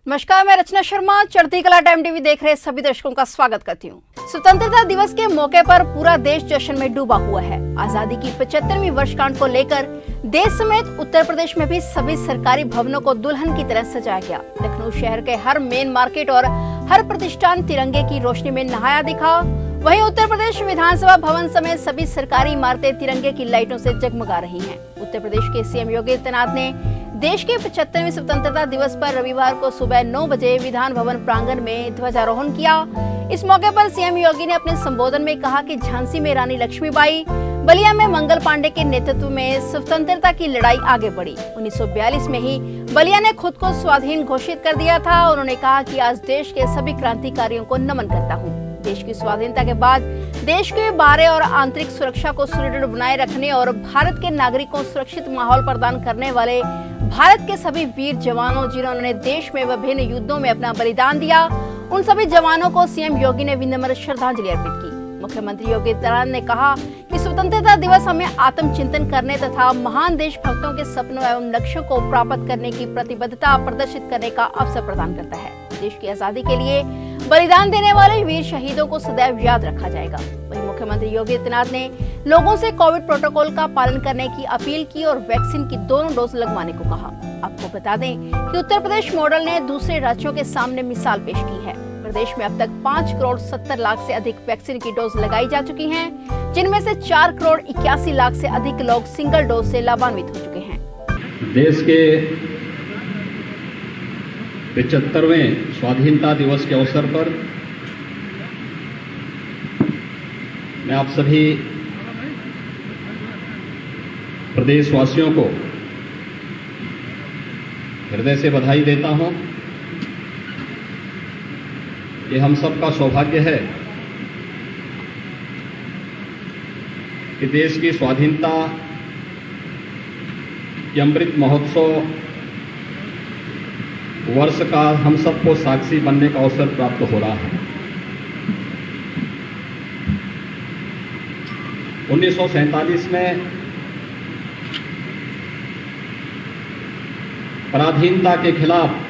नमस्कार, मैं रचना शर्मा चढ़ती कला टाइम टीवी देख रहे सभी दर्शकों का स्वागत करती हूँ। स्वतंत्रता दिवस के मौके पर पूरा देश जश्न में डूबा हुआ है। आजादी की 75वीं वर्षगांठ को लेकर देश समेत उत्तर प्रदेश में भी सभी सरकारी भवनों को दुल्हन की तरह सजाया गया। लखनऊ शहर के हर मेन मार्केट और हर प्रतिष्ठान तिरंगे की रोशनी में नहाया दिखा। वहीं उत्तर प्रदेश विधानसभा भवन समेत सभी सरकारी इमारतें तिरंगे की लाइटों से जगमगा रही हैं। उत्तर प्रदेश के सीएम योगी आदित्यनाथ ने देश के 75वें स्वतंत्रता दिवस पर रविवार को सुबह 9 बजे विधान भवन प्रांगण में ध्वजारोहण किया। इस मौके पर सीएम योगी ने अपने संबोधन में कहा कि झांसी में रानी लक्ष्मीबाई, बलिया में मंगल पांडे के नेतृत्व में स्वतंत्रता की लड़ाई आगे बढ़ी। 1942 में ही बलिया ने खुद को स्वाधीन घोषित कर दिया था। उन्होंने कहा कि आज देश के सभी क्रांतिकारियों को नमन करता हूँ। देश की स्वाधीनता के बाद देश के बाहरी और आंतरिक सुरक्षा को सुदृढ़ बनाए रखने और भारत के नागरिकों को सुरक्षित माहौल प्रदान करने वाले भारत के सभी वीर जवानों जिन्होंने देश में विभिन्न युद्धों में अपना बलिदान दिया, उन सभी जवानों को सीएम योगी ने विनम्र श्रद्धांजलि अर्पित की। मुख्यमंत्री योगी आदित्यनाथ ने कहा कि स्वतंत्रता दिवस हमें आत्मचिंतन करने तथा महान देशभक्तों के सपनों एवं लक्ष्यों को प्राप्त करने की प्रतिबद्धता प्रदर्शित करने का अवसर प्रदान करता है। देश की आजादी के लिए बलिदान देने वाले वीर शहीदों को सदैव याद रखा जाएगा। वहीं मुख्यमंत्री योगी आदित्यनाथ ने लोगों से कोविड प्रोटोकॉल का पालन करने की अपील की और वैक्सीन की दोनों डोज लगवाने को कहा। आपको बता दें कि उत्तर प्रदेश मॉडल ने दूसरे राज्यों के सामने मिसाल पेश की है। प्रदेश में अब तक 5 करोड़ 70 लाख से अधिक वैक्सीन की डोज लगाई जा चुकी हैं, जिनमें से 4 करोड़ 81 लाख से अधिक लोग सिंगल डोज से लाभान्वित हो चुके हैं। देश के 75वें स्वाधीनता दिवस के अवसर पर मैं आप सभी प्रदेशवासियों को हृदय से बधाई देता हूं। ये हम सबका सौभाग्य है कि देश की स्वाधीनता के अमृत महोत्सव वर्ष का हम सबको साक्षी बनने का अवसर प्राप्त हो रहा है। 1947 में पराधीनता के खिलाफ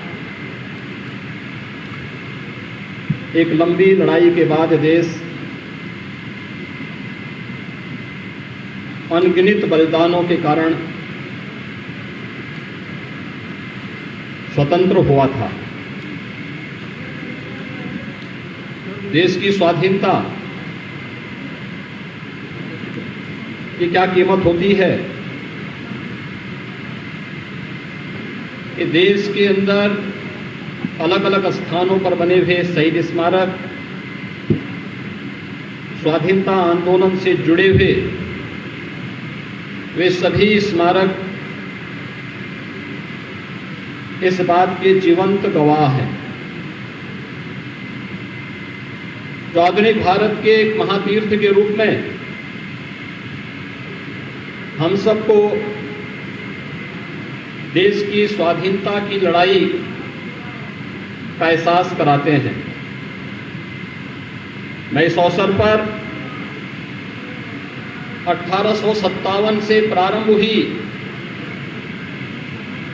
एक लंबी लड़ाई के बाद देश अनगिनत बलिदानों के कारण स्वतंत्र हुआ था। देश की स्वाधीनता की क्या कीमत होती है कि देश के अंदर अलग अलग स्थानों पर बने हुए शहीद स्मारक, स्वाधीनता आंदोलन से जुड़े हुए वे सभी स्मारक इस बात के जीवंत गवाह हैं। जो आधुनिक भारत के एक महातीर्थ के रूप में हम सबको देश की स्वाधीनता की लड़ाई का एहसास कराते हैं। मैं इस अवसर पर 1857 से प्रारंभ हुई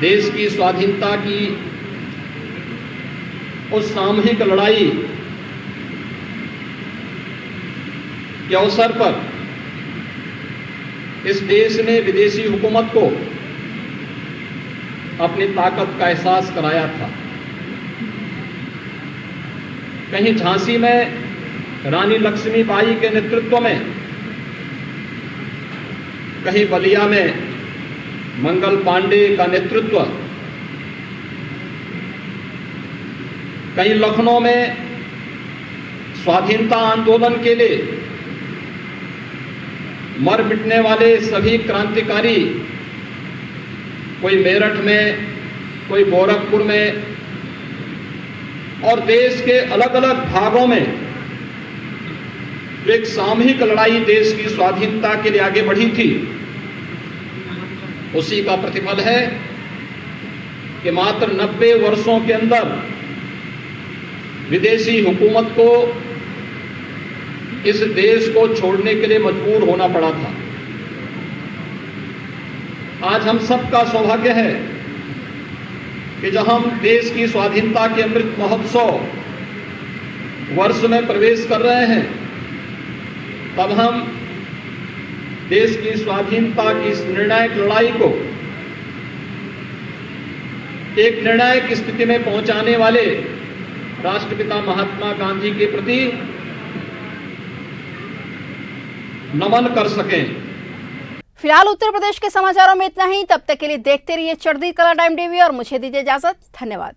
देश की स्वाधीनता की उस सामूहिक लड़ाई के अवसर पर इस देश ने विदेशी हुकूमत को अपनी ताकत का एहसास कराया था। कहीं झांसी में रानी लक्ष्मीबाई के नेतृत्व में, कहीं बलिया में मंगल पांडे का नेतृत्व, कहीं लखनऊ में स्वाधीनता आंदोलन के लिए मर मिटने वाले सभी क्रांतिकारी, कोई मेरठ में, कोई गोरखपुर में और देश के अलग अलग भागों में एक सामूहिक लड़ाई देश की स्वाधीनता के लिए आगे बढ़ी थी। उसी का प्रतिफल है कि मात्र 90 वर्षों के अंदर विदेशी हुकूमत को इस देश को छोड़ने के लिए मजबूर होना पड़ा था। आज हम सबका सौभाग्य है कि जब हम देश की स्वाधीनता के अमृत महोत्सव वर्ष में प्रवेश कर रहे हैं, तब हम देश की स्वाधीनता की इस निर्णायक लड़ाई को एक निर्णायक स्थिति में पहुंचाने वाले राष्ट्रपिता महात्मा गांधी के प्रति नमन कर सकें। फिलहाल उत्तर प्रदेश के समाचारों में इतना ही। तब तक के लिए देखते रहिए चढ़ती कला टाइम टीवी और मुझे दीजिए इजाजत। धन्यवाद।